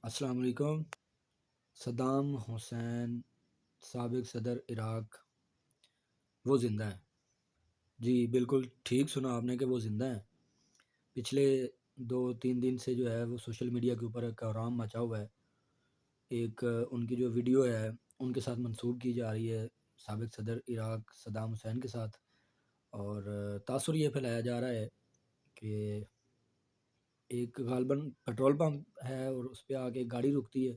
السلام علیکم۔ Saddam Hussein سابق صدر عراق وہ زندہ ہیں؟ جی بالکل ٹھیک سنا آپ نے کہ وہ زندہ ہیں۔ پچھلے 2-3 دن سے جو ہے وہ سوشل میڈیا کے اوپر ایک کہرام مچا ہوا ہے۔ ایک ان کی جو ویڈیو ہے ان کے ساتھ منسوب کی جا رہی ہے سابق صدر عراق صدام حسین کے ساتھ، اور تاثر یہ پھیلایا جا رہا ہے کہ ایک غالباً پیٹرول پمپ ہے اور اس پہ آ کے گاڑی رکتی ہے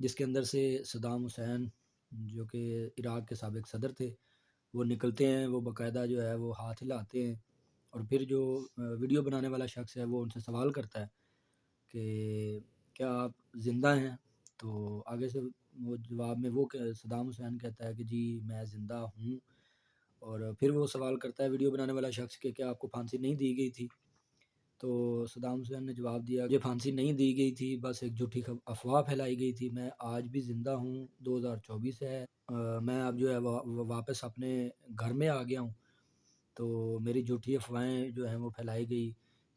جس کے اندر سے صدام حسین جو کہ عراق کے سابق صدر تھے وہ نکلتے ہیں۔ وہ باقاعدہ جو ہے وہ ہاتھ ہلاتے ہیں، اور پھر جو ویڈیو بنانے والا شخص ہے وہ ان سے سوال کرتا ہے کہ کیا آپ زندہ ہیں؟ تو آگے سے وہ جواب میں صدام حسین کہتا ہے کہ جی میں زندہ ہوں، اور پھر وہ سوال کرتا ہے ویڈیو بنانے والا شخص کہ کیا آپ کو پھانسی نہیں دی گئی تھی؟ تو صدام حسین نے جواب دیا مجھے پھانسی نہیں دی گئی تھی، بس ایک جھوٹی افواہ پھیلائی گئی تھی، میں آج بھی زندہ ہوں۔ 2024 ہے، میں اب جو ہے واپس اپنے گھر میں آ گیا ہوں، تو میری جھوٹی افواہیں جو ہیں وہ پھیلائی گئی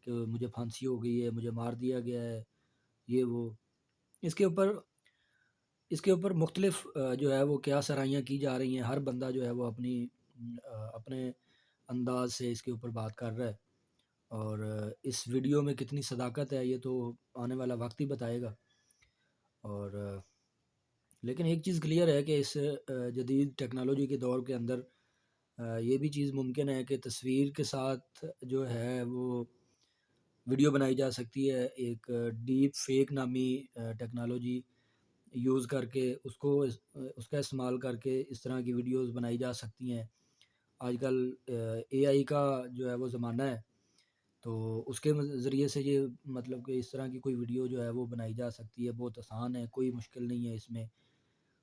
کہ مجھے پھانسی ہو گئی ہے، مجھے مار دیا گیا ہے، یہ وہ۔ اس کے اوپر مختلف جو ہے وہ کیا سرائیاں کی جا رہی ہیں۔ ہر بندہ جو ہے وہ اپنے انداز سے اس کے اوپر بات کر رہا ہے، اور اس ویڈیو میں کتنی صداقت ہے یہ تو آنے والا وقت ہی بتائے گا۔ اور لیکن ایک چیز کلیئر ہے کہ اس جدید ٹیکنالوجی کے دور کے اندر یہ بھی چیز ممکن ہے کہ تصویر کے ساتھ جو ہے وہ ویڈیو بنائی جا سکتی ہے۔ ایک ڈیپ فیک نامی ٹیکنالوجی یوز کر کے اس کا استعمال کر کے اس طرح کی ویڈیوز بنائی جا سکتی ہیں۔ آج کل اے آئی کا جو ہے وہ زمانہ ہے، تو اس کے ذریعے سے یہ مطلب کہ اس طرح کی کوئی ویڈیو جو ہے وہ بنائی جا سکتی ہے، بہت آسان ہے، کوئی مشکل نہیں ہے اس میں۔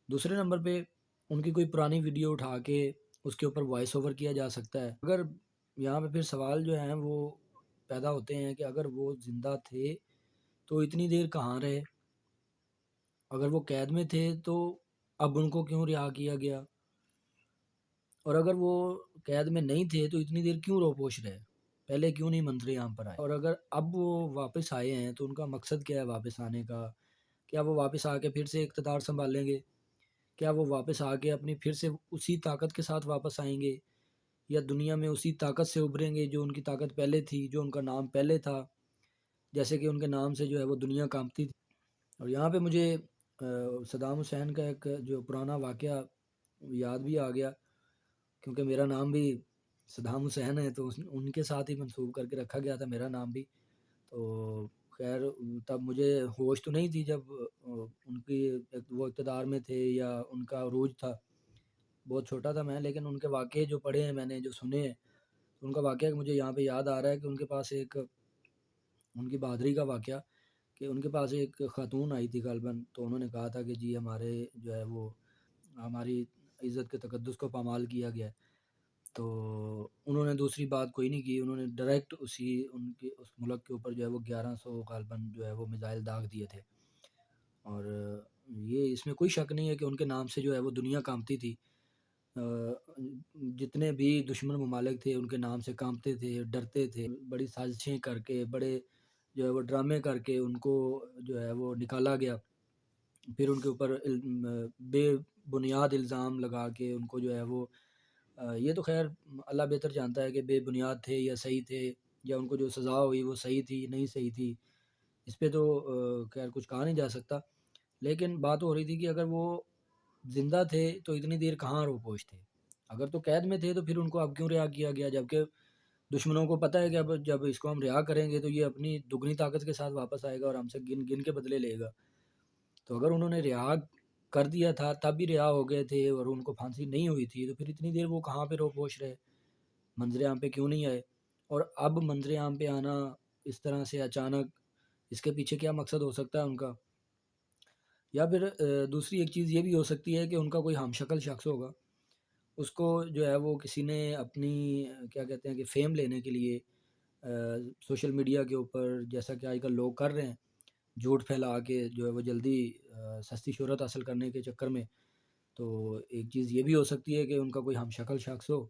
دوسرے نمبر پہ ان کی کوئی پرانی ویڈیو اٹھا کے اس کے اوپر وائس اوور کیا جا سکتا ہے۔ اگر یہاں پہ پھر سوال جو ہیں وہ پیدا ہوتے ہیں کہ اگر وہ زندہ تھے تو اتنی دیر کہاں رہے؟ اگر وہ قید میں تھے تو اب ان کو کیوں رہا کیا گیا؟ اور اگر وہ قید میں نہیں تھے تو اتنی دیر کیوں روپوش رہے؟ پہلے کیوں نہیں منظر عام پر آئے؟ اور اگر اب وہ واپس آئے ہیں تو ان کا مقصد کیا ہے واپس آنے کا؟ کیا وہ واپس آ کے پھر سے اقتدار سنبھالیں گے؟ کیا وہ واپس آ کے اپنی پھر سے اسی طاقت کے ساتھ واپس آئیں گے، یا دنیا میں اسی طاقت سے ابھریں گے جو ان کی طاقت پہلے تھی، جو ان کا نام پہلے تھا، جیسے کہ ان کے نام سے جو ہے وہ دنیا کانپتی تھی؟ اور یہاں پہ مجھے صدام حسین کا ایک جو پرانا واقعہ یاد بھی آ گیا، کیونکہ میرا نام بھی صدام حسین ہے، تو ان کے ساتھ ہی منسوب کر کے رکھا گیا تھا میرا نام بھی۔ تو خیر تب مجھے ہوش تو نہیں تھی جب ان کی وہ اقتدار میں تھے یا ان کا عروج تھا، بہت چھوٹا تھا میں، لیکن ان کے واقعے جو پڑھے ہیں میں نے، جو سنے ہیں، ان کا واقعہ مجھے یہاں پہ یاد آ رہا ہے کہ ان کے پاس ان کی بہادری کا واقعہ کہ ان کے پاس ایک خاتون آئی تھی غالباً، تو انہوں نے کہا تھا کہ جی ہمارے جو ہے وہ ہماری عزت کے تقدس کو پامال کیا گیا ہے۔ تو انہوں نے دوسری بات کوئی نہیں کی، انہوں نے ڈائریکٹ اس ملک کے اوپر جو ہے وہ 1100 غالباً جو ہے وہ میزائل داغ دیے تھے، اور یہ اس میں کوئی شک نہیں ہے کہ ان کے نام سے جو ہے وہ دنیا کانپتی تھی۔ جتنے بھی دشمن ممالک تھے ان کے نام سے کانپتے تھے، ڈرتے تھے، بڑی سازشیں کر کے، بڑے جو ہے وہ ڈرامے کر کے ان کو جو ہے وہ نکالا گیا، پھر ان کے اوپر بے بنیاد الزام لگا کے ان کو جو ہے وہ یہ تو خیر اللہ بہتر جانتا ہے کہ بے بنیاد تھے یا صحیح تھے، یا ان کو جو سزا ہوئی وہ صحیح تھی نہیں صحیح تھی، اس پہ تو خیر کچھ کہا نہیں جا سکتا۔ لیکن بات ہو رہی تھی کہ اگر وہ زندہ تھے تو اتنی دیر کہاں روپوش تھے؟ اگر تو قید میں تھے تو پھر ان کو اب کیوں رہا کیا گیا، جبکہ دشمنوں کو پتہ ہے کہ اب جب اس کو ہم رہا کریں گے تو یہ اپنی دگنی طاقت کے ساتھ واپس آئے گا اور ہم سے گن گن کے بدلے لے گا۔ تو اگر انہوں نے رہا کر دیا تھا تب بھی رہا ہو گئے تھے اور ان کو پھانسی نہیں ہوئی تھی، تو پھر اتنی دیر وہ کہاں پہ روپوش رہے؟ منظر عام پہ کیوں نہیں آئے؟ اور اب منظر عام پہ آنا اس طرح سے اچانک، اس کے پیچھے کیا مقصد ہو سکتا ہے ان کا؟ یا پھر دوسری ایک چیز یہ بھی ہو سکتی ہے کہ ان کا کوئی ہم شکل شخص ہوگا، اس کو جو ہے وہ کسی نے اپنی کیا کہتے ہیں کہ فیم لینے کے لیے سوشل میڈیا کے اوپر، جیسا کہ آج کل لوگ کر رہے ہیں، جھوٹ پھیلا کے جو ہے وہ جلدی سستی شہرت حاصل کرنے کے چکر میں، تو ایک چیز یہ بھی ہو سکتی ہے کہ ان کا کوئی ہم شکل شخص ہو،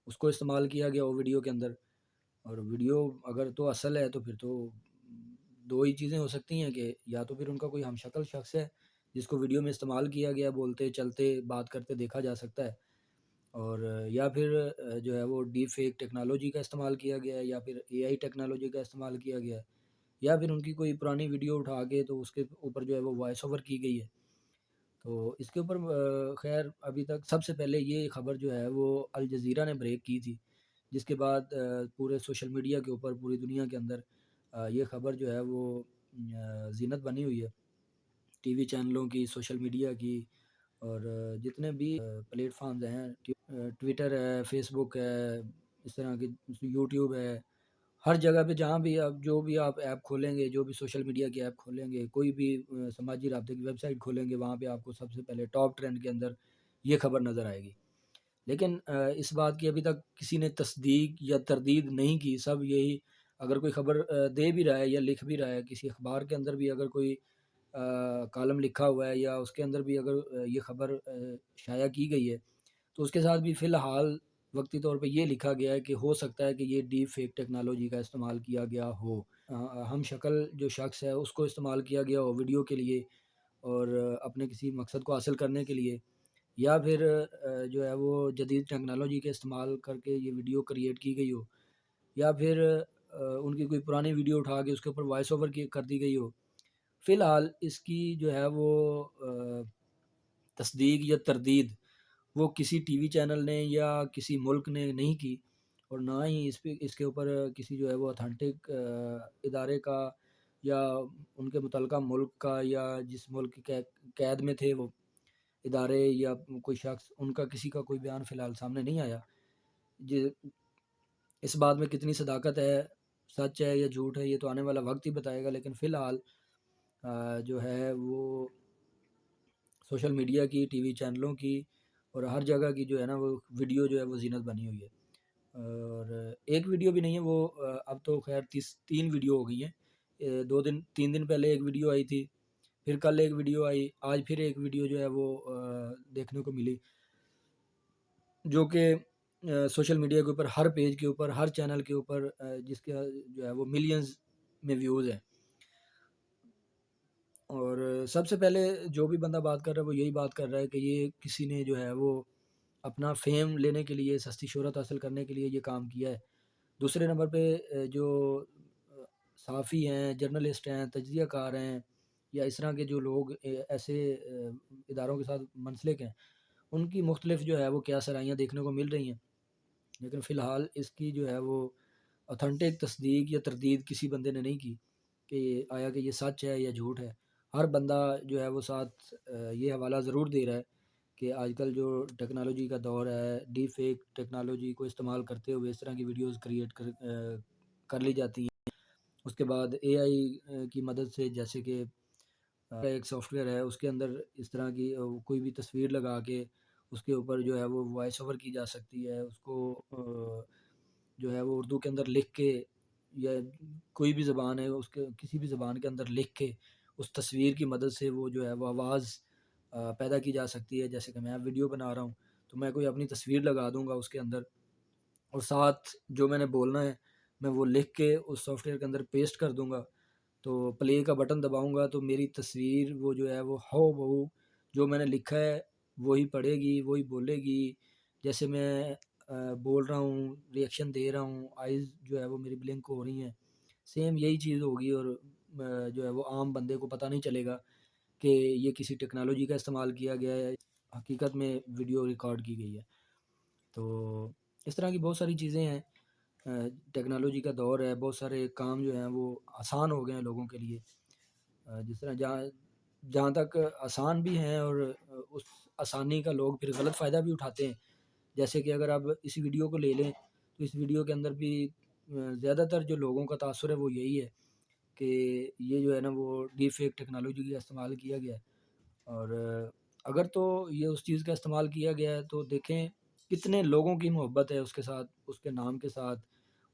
اس کو استعمال کیا گیا ہو ویڈیو کے اندر، اور ویڈیو اگر تو اصل ہے تو پھر تو دو ہی چیزیں ہو سکتی ہیں کہ یا تو پھر ان کا کوئی ہم شکل شخص ہے جس کو ویڈیو میں استعمال کیا گیا، بولتے چلتے بات کرتے دیکھا جا سکتا ہے، اور یا پھر جو ہے وہ ڈیپ فیک ٹیکنالوجی کا استعمال کیا گیا ہے، یا پھر اے آئی ٹیکنالوجی کا استعمال کیا گیا ہے، یا پھر ان کی کوئی پرانی ویڈیو اٹھا کے تو اس کے اوپر جو ہے وہ وائس اوور کی گئی ہے۔ تو اس کے اوپر خیر ابھی تک سب سے پہلے یہ خبر جو ہے وہ الجزیرہ نے بریک کی تھی، جس کے بعد پورے سوشل میڈیا کے اوپر پوری دنیا کے اندر یہ خبر جو ہے وہ زینت بنی ہوئی ہے، ٹی وی چینلوں کی، سوشل میڈیا کی، اور جتنے بھی پلیٹ فارمز ہیں، ٹویٹر ہے، فیس بک ہے، اس طرح کی یوٹیوب ہے، ہر جگہ پہ جہاں بھی آپ جو بھی آپ ایپ کھولیں گے، جو بھی سوشل میڈیا کی ایپ کھولیں گے، کوئی بھی سماجی رابطے کی ویب سائٹ کھولیں گے، وہاں پہ آپ کو سب سے پہلے ٹاپ ٹرینڈ کے اندر یہ خبر نظر آئے گی۔ لیکن اس بات کی ابھی تک کسی نے تصدیق یا تردید نہیں کی، سب یہی اگر کوئی خبر دے بھی رہا ہے یا لکھ بھی رہا ہے، کسی اخبار کے اندر بھی اگر کوئی کالم لکھا ہوا ہے یا اس کے اندر بھی اگر یہ خبر شائع کی گئی ہے، تو اس کے ساتھ بھی فی الحال وقتی طور پہ یہ لکھا گیا ہے کہ ہو سکتا ہے کہ یہ ڈیپ فیک ٹیکنالوجی کا استعمال کیا گیا ہو، ہم شکل جو شخص ہے اس کو استعمال کیا گیا ہو ویڈیو کے لیے اور اپنے کسی مقصد کو حاصل کرنے کے لیے، یا پھر جو ہے وہ جدید ٹیکنالوجی کے استعمال کر کے یہ ویڈیو کریٹ کی گئی ہو، یا پھر ان کی کوئی پرانی ویڈیو اٹھا کے اس کے اوپر وائس اوور کر دی گئی ہو۔ فی الحال اس کی جو ہے وہ تصدیق یا تردید وہ کسی ٹی وی چینل نے یا کسی ملک نے نہیں کی، اور نہ ہی اس کے اوپر کسی جو ہے وہ اتھینٹک ادارے کا یا ان کے متعلقہ ملک کا یا جس ملک کی قید میں تھے وہ ادارے یا کوئی شخص، ان کا کسی کا کوئی بیان فی الحال سامنے نہیں آیا۔ اس بات میں کتنی صداقت ہے، سچ ہے یا جھوٹ ہے، یہ تو آنے والا وقت ہی بتائے گا، لیکن فی الحال جو ہے وہ سوشل میڈیا کی، ٹی وی چینلوں کی اور ہر جگہ کی جو ہے نا وہ ویڈیو جو ہے وہ زینت بنی ہوئی ہے، اور ایک ویڈیو بھی نہیں ہے وہ، اب تو خیر 3 ویڈیو ہو گئی ہیں، 3 دن پہلے ایک ویڈیو آئی تھی، پھر کل ایک ویڈیو آئی، آج پھر ایک ویڈیو جو ہے وہ دیکھنے کو ملی، جو کہ سوشل میڈیا کے اوپر ہر پیج کے اوپر، ہر چینل کے اوپر جس کا جو ہے وہ ملینز میں ویوز ہیں۔ اور سب سے پہلے جو بھی بندہ بات کر رہا ہے وہ یہی بات کر رہا ہے کہ یہ کسی نے جو ہے وہ اپنا فیم لینے کے لیے، سستی شہرت حاصل کرنے کے لیے یہ کام کیا ہے۔ دوسرے نمبر پہ جو صحافی ہیں، جرنلسٹ ہیں، تجزیہ کار ہیں، یا اس طرح کے جو لوگ ایسے اداروں کے ساتھ منسلک ہیں، ان کی مختلف جو ہے وہ کیا سرائیاں دیکھنے کو مل رہی ہیں، لیکن فی الحال اس کی جو ہے وہ اتھینٹک تصدیق یا تردید کسی بندے نے نہیں کی کہ آیا کہ یہ سچ ہے یا جھوٹ ہے۔ ہر بندہ جو ہے وہ ساتھ یہ حوالہ ضرور دے رہا ہے کہ آج کل جو ٹیکنالوجی کا دور ہے، ڈیپ فیک ٹیکنالوجی کو استعمال کرتے ہوئے اس طرح کی ویڈیوز کریٹ کر لی جاتی ہیں۔ اس کے بعد اے آئی کی مدد سے، جیسے کہ ایک سافٹ ویئر ہے، اس کے اندر اس طرح کی کوئی بھی تصویر لگا کے اس کے اوپر جو ہے وہ وائس اوور کی جا سکتی ہے، اس کو جو ہے وہ اردو کے اندر لکھ کے یا کوئی بھی زبان ہے اس کے کسی بھی زبان کے اندر لکھ کے اس تصویر کی مدد سے وہ جو ہے وہ آواز پیدا کی جا سکتی ہے۔ جیسے کہ میں ویڈیو بنا رہا ہوں تو میں کوئی اپنی تصویر لگا دوں گا اس کے اندر، اور ساتھ جو میں نے بولنا ہے میں وہ لکھ کے اس سافٹ ویئر کے اندر پیسٹ کر دوں گا، تو پلے کا بٹن دباؤں گا تو میری تصویر وہ جو ہے وہ ہو بہو جو میں نے لکھا ہے وہی پڑھے گی، وہی بولے گی، جیسے میں بول رہا ہوں، ریئیکشن دے رہا ہوں، آئیز جو ہے وہ میری بلنک ہو رہی ہیں، سیم یہی چیز ہوگی، اور جو ہے وہ عام بندے کو پتہ نہیں چلے گا کہ یہ کسی ٹیکنالوجی کا استعمال کیا گیا ہے، حقیقت میں ویڈیو ریکارڈ کی گئی ہے۔ تو اس طرح کی بہت ساری چیزیں ہیں، ٹیکنالوجی کا دور ہے، بہت سارے کام جو ہیں وہ آسان ہو گئے ہیں لوگوں کے لیے، جس طرح جہاں تک آسان بھی ہیں، اور اس آسانی کا لوگ پھر غلط فائدہ بھی اٹھاتے ہیں۔ جیسے کہ اگر آپ اس ویڈیو کو لے لیں تو اس ویڈیو کے اندر بھی زیادہ تر جو لوگوں کا تاثر ہے وہ یہی ہے کہ یہ جو ہے نا وہ ڈیپ فیک ٹیکنالوجی کا استعمال کیا گیا ہے، اور اگر تو یہ اس چیز کا استعمال کیا گیا ہے تو دیکھیں کتنے لوگوں کی محبت ہے اس کے ساتھ، اس کے نام کے ساتھ،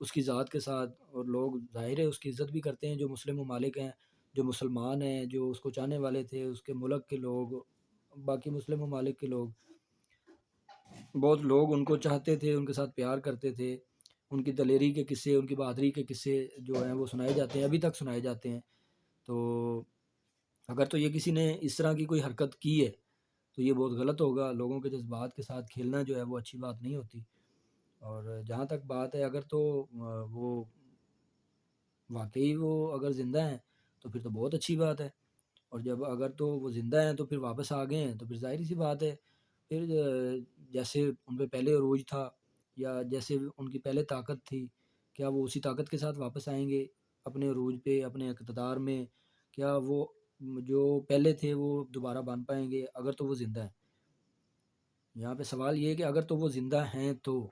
اس کی ذات کے ساتھ، اور لوگ ظاہر ہے اس کی عزت بھی کرتے ہیں، جو مسلم ممالک ہیں، جو مسلمان ہیں، جو اس کو چاہنے والے تھے، اس کے ملک کے لوگ، باقی مسلم ممالک کے لوگ، بہت لوگ ان کو چاہتے تھے، ان کے ساتھ پیار کرتے تھے، ان کی دلیری کے قصے، ان کی بہادری کے قصے جو ہیں وہ سنائے جاتے ہیں، ابھی تک سنائے جاتے ہیں۔ تو اگر تو یہ کسی نے اس طرح کی کوئی حرکت کی ہے تو یہ بہت غلط ہوگا. لوگوں کے جذبات کے ساتھ کھیلنا جو ہے وہ اچھی بات نہیں ہوتی. اور جہاں تک بات ہے اگر تو وہ واقعی وہ اگر زندہ ہیں تو پھر تو بہت اچھی بات ہے. اور جب اگر تو وہ زندہ ہیں تو پھر واپس آ گئے ہیں تو پھر ظاہر سی بات ہے پھر جیسے ان پہ پہلے عروج تھا یا جیسے ان کی پہلے طاقت تھی، کیا وہ اسی طاقت کے ساتھ واپس آئیں گے اپنے عروج پہ، اپنے اقتدار میں؟ کیا وہ جو پہلے تھے وہ دوبارہ بن پائیں گے اگر تو وہ زندہ ہیں؟ یہاں پہ سوال یہ ہے کہ اگر تو وہ زندہ ہیں تو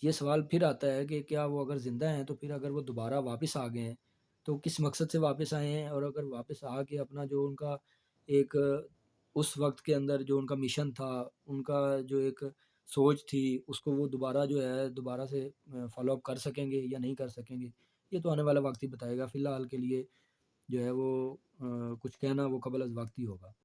یہ سوال پھر آتا ہے کہ کیا وہ اگر زندہ ہیں تو پھر اگر وہ دوبارہ واپس آ گئے ہیں تو کس مقصد سے واپس آئے ہیں؟ اور اگر واپس آ کے اپنا جو ان کا ایک اس وقت کے اندر جو ان کا مشن تھا، ان کا جو ایک سوچ تھی، اس کو وہ دوبارہ جو ہے دوبارہ سے فالو اپ کر سکیں گے یا نہیں کر سکیں گے، یہ تو آنے والا وقت ہی بتائے گا. فی الحال کے لیے جو ہے وہ کچھ کہنا وہ قبل از وقت ہی ہوگا.